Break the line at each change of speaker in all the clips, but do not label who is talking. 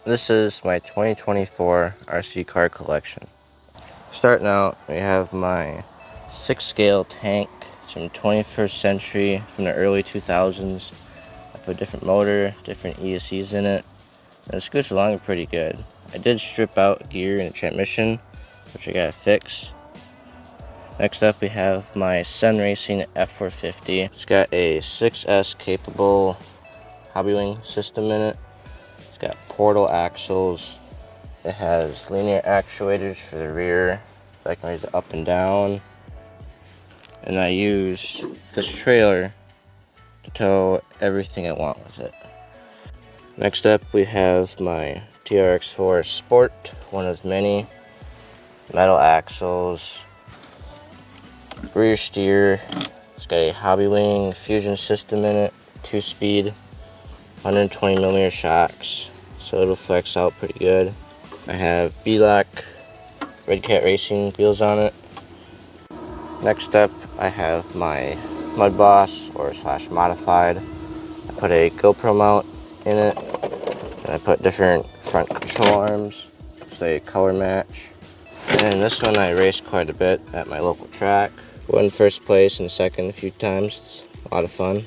This is my 2024 RC car collection. Starting out, we have my 6-scale tank. It's from 21st century, from the early 2000s. I put a different motor, different ESCs in it, and it scoots along pretty good. I did strip out gear and transmission, which I gotta fix. Next up, we have my Sun Racing F450. It's got a 6S capable hobby wing system in it. It's got portal axles. It has linear actuators for the rear, so I can raise it up and down. And I use this trailer to tow everything I want with it. Next up, we have my TRX4 Sport, one of many. Metal axles, rear steer. It's got a hobby wing fusion system in it, 2-speed, 120mm shocks, so it'll flex out pretty good. I have B-Lock Red Cat Racing wheels on it. Next up, I have my Mud Boss or / modified. I put a GoPro mount in it, and I put different front control arms, so they color match. And this one I raced quite a bit at my local track. Won first place and second a few times. It's a lot of fun.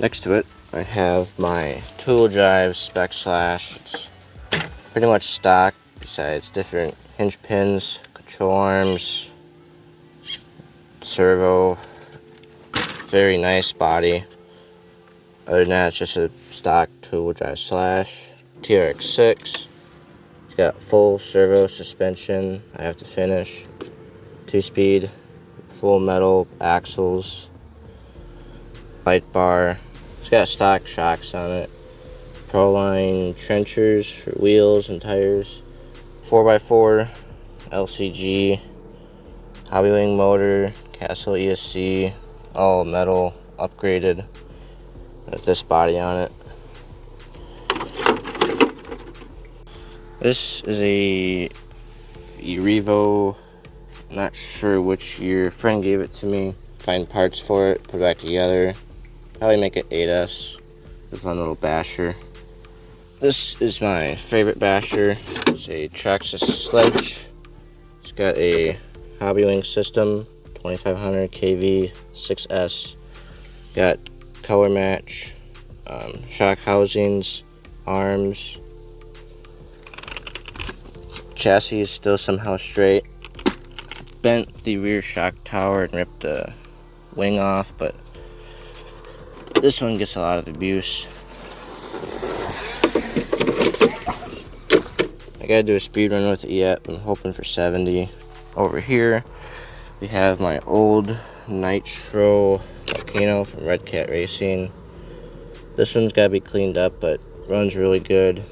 Next to it, I have my two-wheel drive spec slash. It's pretty much stock, besides different hinge pins, control arms, servo. Very nice body. Other than that, it's just a stock two-wheel drive slash. TRX6. It's got full servo suspension. I have to finish. 2-speed, full metal axles, light bar. It's got stock shocks on it. Proline trenchers for wheels and tires. 4x4 LCG, hobby wing motor, Castle ESC, all metal, upgraded with this body on it. This is a Revo, not sure which year. Friend gave it to me. Find parts for it, put it back together. Probably make it 8S. A fun little basher. This is my favorite basher. It's a Traxxas sledge. It's got a hobby wing system, 2500 kV 6S. Got color match, shock housings, arms. Chassis is still somehow straight. Bent the rear shock tower and ripped the wing off, but this one gets a lot of abuse. I gotta do a speed run with it yet. I'm hoping for 70. Over here, we have my old Nitro Volcano from Red Cat Racing. This one's gotta be cleaned up, but runs really good.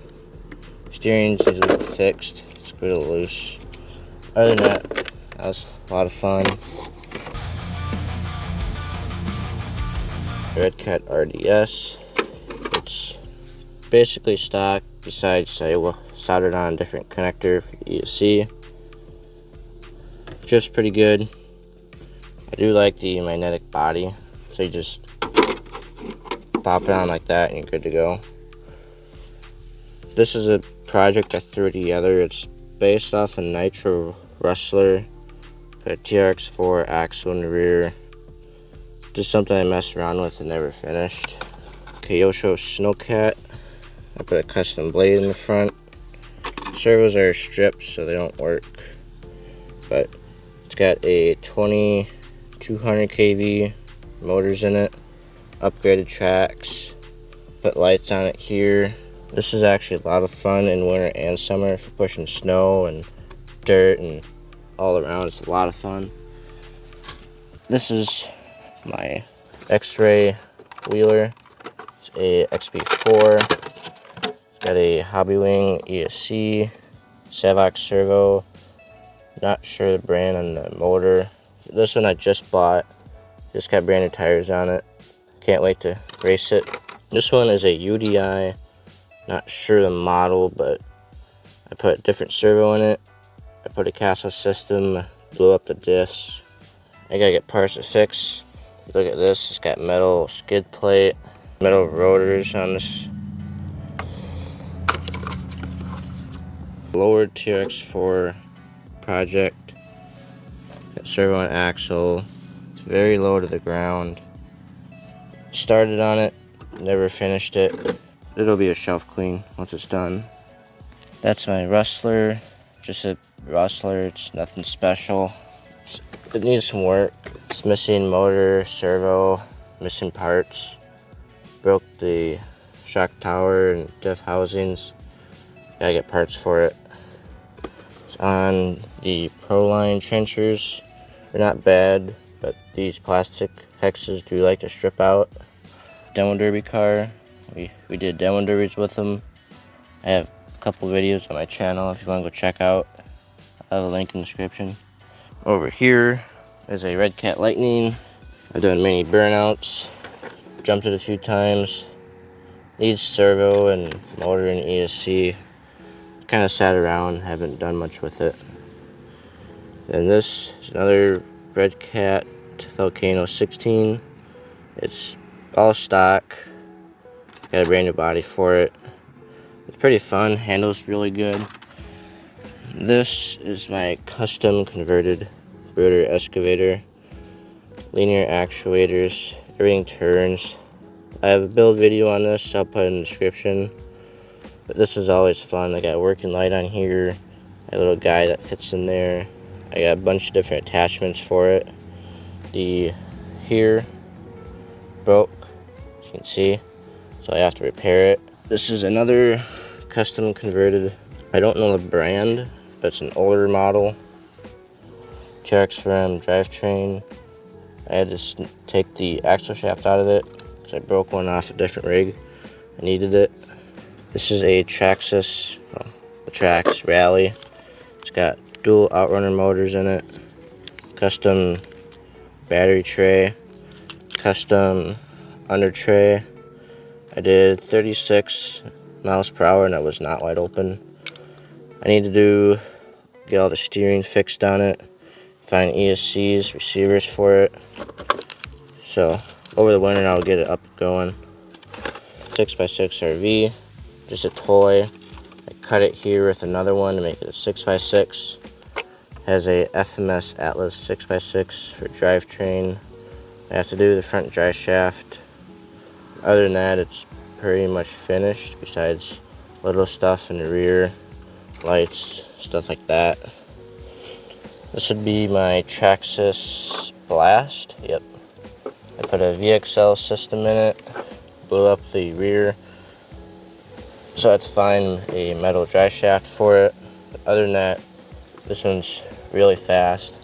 Steering needs a little fixed. It's a little loose. Other than that, that was a lot of fun. Red Cat RDS. It's basically stock, besides I will solder it on a different connector for the ESC. Just pretty good. I do like the magnetic body, so you just pop it on like that and you're good to go. This is a project I threw together. It's based off a Nitro Rustler, put a TRX4 axle in the rear. Just something I messed around with and never finished. Kyosho snowcat. I put a custom blade in the front. Servos are stripped, so they don't work. But it's got a 2200 kV motors in it. Upgraded tracks. Put lights on it here. This is actually a lot of fun in winter and summer for pushing snow and dirt and all around. It's a lot of fun. This is my X-Ray wheeler. It's a XB4. It's got a hobby wing ESC, Savox servo. Not sure the brand on the motor. This one I just bought. Just got brand new tires on it. Can't wait to race it. This one is a UDI. Not sure the model, but I put a different servo in it. I put a Castle system, blew up the diffs. I gotta get parts to fix. Look at this, it's got metal skid plate, metal rotors on this. Lowered TRX4 project. Got servo and axle. It's very low to the ground. Started on it, never finished it. It'll be a shelf clean once it's done. That's my rustler. Just a rustler. It's nothing special. It needs some work. It's missing motor, servo, missing parts. Broke the shock tower and diff housings. Gotta get parts for it. It's on the Proline trenchers. They're not bad, but these plastic hexes do like to strip out. Demo derby car. We did demo derbies with them. I have a couple videos on my channel if you want to go check out. I'll have a link in the description. Over here is a Red Cat Lightning. I've done many burnouts. Jumped it a few times. Needs servo and motor and ESC. Kind of sat around, haven't done much with it. And this is another Red Cat Volcano 16. It's all stock. Got a brand new body for it. It's pretty fun, handles really good. This is my custom converted brooder excavator. Linear actuators, everything turns. I have a build video on this, I'll put it in the description. But this is always fun. I got a working light on here, a little guy that fits in there. I got a bunch of different attachments for it. The here broke, as you can see, so I have to repair it. This is another custom converted. I don't know the brand, but it's an older model. TRX from drivetrain. I had to take the axle shaft out of it because I broke one off a different rig. I needed it. This is a Traxxas, latrax rally. It's got dual outrunner motors in it, custom battery tray, custom under tray. I did 36 miles per hour and it was not wide open. I need to get all the steering fixed on it, find ESCs, receivers for it. So over the winter I'll get it up and going. 6x6 RV, just a toy. I cut it here with another one to make it a 6x6. Has a FMS Atlas 6x6 for drivetrain. I have to do the front drive shaft. Other than that, it's pretty much finished, besides little stuff in the rear, lights, stuff like that. This would be my Traxxas Blast. Yep. I put a VXL system in it, blew up the rear, so I had to find a metal drive shaft for it. But other than that, this one's really fast.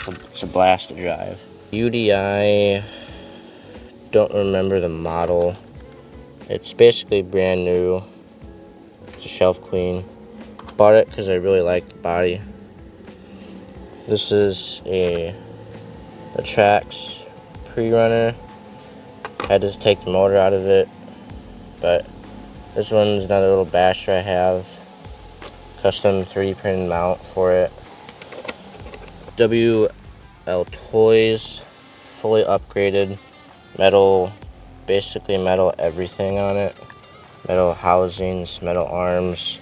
It's a blast to drive. UDI, don't remember the model. It's basically brand new. It's a shelf clean. Bought it because I really like the body. This is a latrax pre-runner. Had to take the motor out of it, but this one's another little basher I have. Custom 3D printed mount for it. wltoys, fully upgraded, metal, basically metal everything on it. Metal housings, metal arms.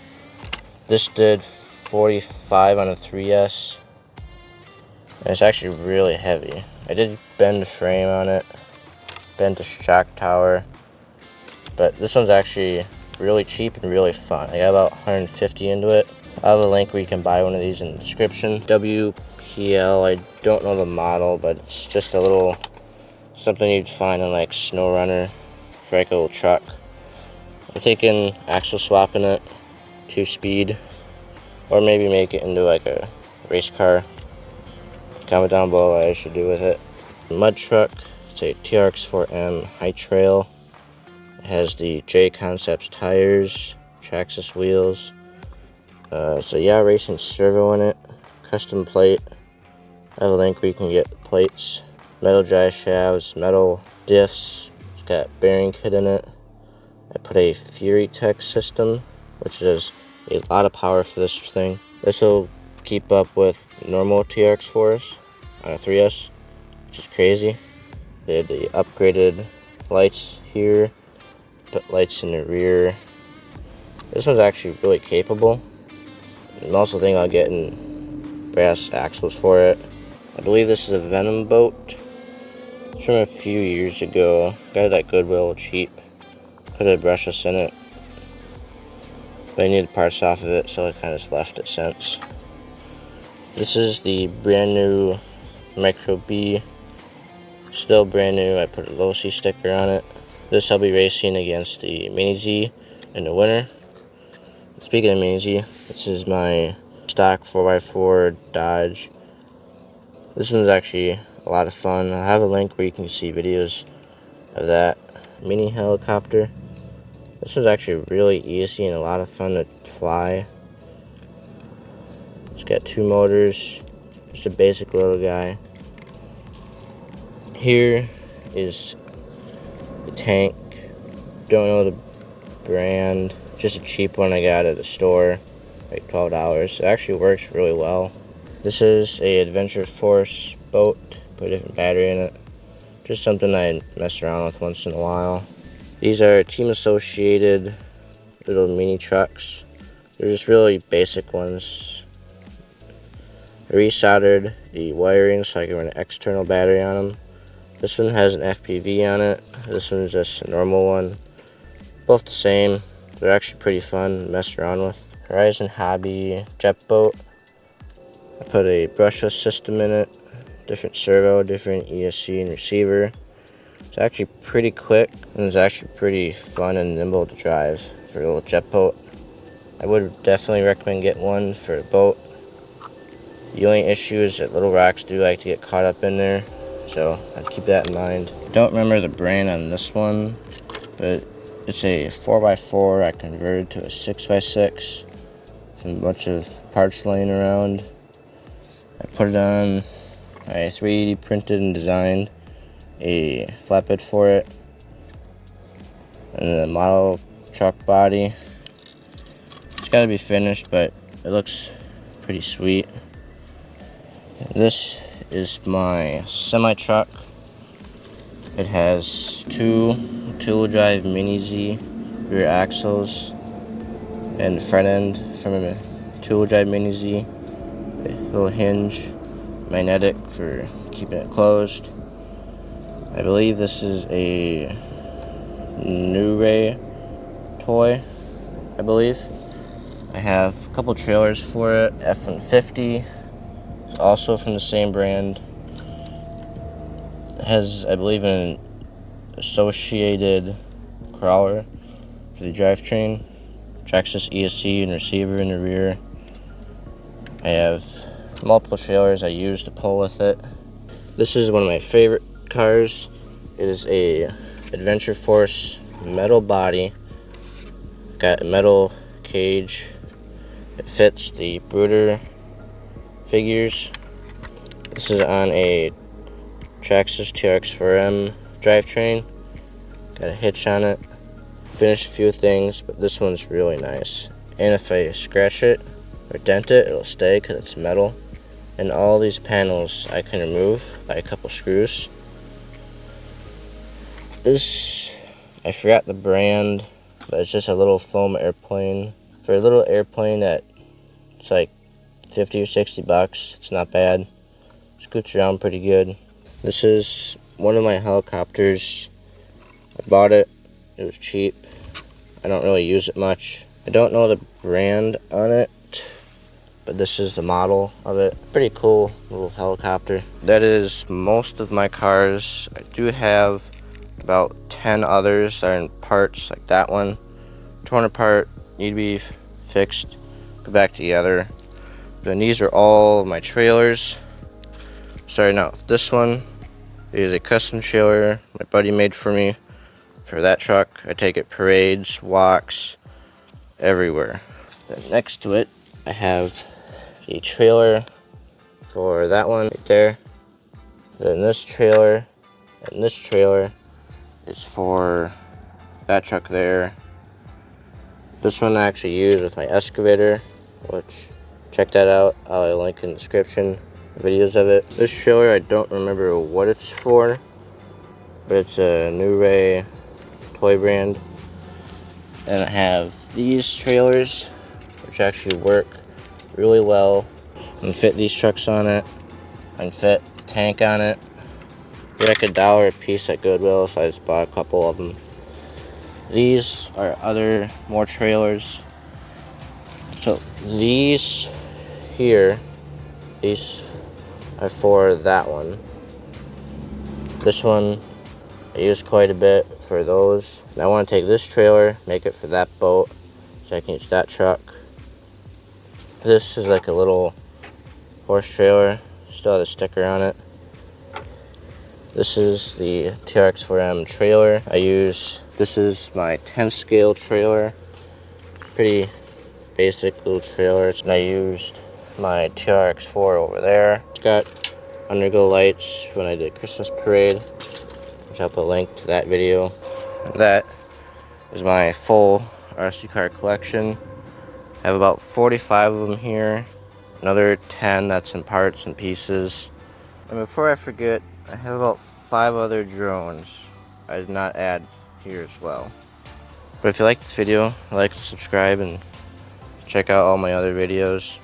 This did 45 on a 3S. And it's actually really heavy. I did bend the frame on it, bent the shock tower, but this one's actually really cheap and really fun. I got about 150 into it. I'll have a link where you can buy one of these in the description. WPL, I don't know the model, but it's just a little something you'd find on like Snow Runner for like a little truck. I'm thinking axle swapping it, 2-speed, or maybe make it into like a race car. Comment down below what I should do with it. Mud truck, it's a TRX4M High Trail. It has the J Concepts tires, Traxxas wheels. So yeah, racing servo in it, custom plate. I have a link where you can get the plates. Metal drive shafts, metal diffs. It's got bearing kit in it. I put a Fury Tech system, which is a lot of power for this thing. This will keep up with normal TRX4s on a 3S, which is crazy. They had the upgraded lights here, put lights in the rear. This one's actually really capable. I'm also thinking about getting brass axles for it. I believe this is a Venom boat. It's from a few years ago. Got it at Goodwill cheap. Put a brushless in it. But I needed parts off of it, so I kind of just left it since. This is the brand new Micro B. Still brand new. I put a low C sticker on it. This I'll be racing against the Mini Z in the winter. Speaking of Mini Z, this is my stock 4x4 Dodge. This one's actually a lot of fun. I'll have a link where you can see videos of that mini helicopter. This one's actually really easy and a lot of fun to fly. It's got 2 motors, just a basic little guy. Here is the tank. Don't know the brand, just a cheap one I got at the store, like $12. It actually works really well. This is a Adventure Force boat. Put a different battery in it. Just something I mess around with once in a while. These are Team Associated little mini trucks. They're just really basic ones. I resoldered the wiring so I can run an external battery on them. This one has an FPV on it. This one's just a normal one. Both the same. They're actually pretty fun to mess around with. Horizon Hobby jet boat. I put a brushless system in it. Different servo, different ESC and receiver. It's actually pretty quick and it's actually pretty fun and nimble to drive for a little jet boat. I would definitely recommend getting one for a boat. The only issue is that little rocks do like to get caught up in there, so I'd keep that in mind. I don't remember the brand on this one, but it's a 4x4 I converted to a 6x6. Some bunch of parts laying around. I put it on. I 3D printed and designed a flatbed for it, and the model truck body. It's got to be finished, but it looks pretty sweet. This is my semi truck. It has 2 two-wheel drive Mini Z rear axles and front end from a 2-wheel drive Mini Z. A little hinge, magnetic for keeping it closed. I believe this is a wltoys, I believe. I have a couple trailers for it. F-150, also from the same brand. It has, I believe, an associated crawler for the drivetrain. Traxxas ESC and receiver in the rear. I have multiple trailers I use to pull with it. This is one of my favorite cars. It is a Adventure Force metal body. Got a metal cage. It fits the brooder figures. This is on a Traxxas TRX4M drivetrain. Got a hitch on it. Finished a few things, but this one's really nice. And if I scratch it or dent it, it'll stay because it's metal. And all these panels I can remove by a couple screws. This, I forgot the brand, but it's just a little foam airplane. For a little airplane that it's like 50 or 60 bucks, it's not bad. Scoots around pretty good. This is one of my helicopters. I bought it, it was cheap. I don't really use it much. I don't know the brand on it, but this is the model of it. Pretty cool little helicopter. That is most of my cars. I do have about 10 others that are in parts, like that one. Torn apart, need to be fixed, put back together. Then these are all my trailers. Starting out with this one is a custom trailer my buddy made for me for that truck. I take it parades, walks, everywhere. Then next to it, I have a trailer for that one right there. Then this trailer and this trailer is for that truck there. This one I actually use with my excavator, which check that out. I'll link in the description, videos of it. This trailer, I don't remember what it's for, but it's a New Ray toy brand. And I have these trailers, which actually work really well. I can fit these trucks on it. I can fit a tank on it. They're like $1 a piece at Goodwill, so I just bought a couple of them. These are more trailers. So these here, these are for that one. This one I use quite a bit for those. And I want to take this trailer, make it for that boat, so I can use that truck. This is like a little horse trailer, still has a sticker on it. This is the TRX4M trailer I use. This is my 10 scale trailer. Pretty basic little trailer. And I used my TRX4 over there. It's got underglow lights when I did Christmas parade, which I'll put a link to that video. That is my full RC car collection. I have about 45 of them here. Another 10 that's in parts and pieces. And before I forget, I have about 5 other drones I did not add here as well. But if you like this video, like, subscribe, and check out all my other videos.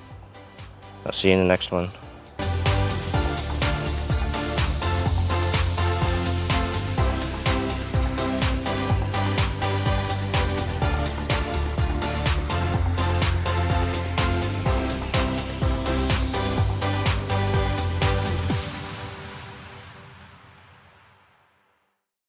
I'll see you in the next one.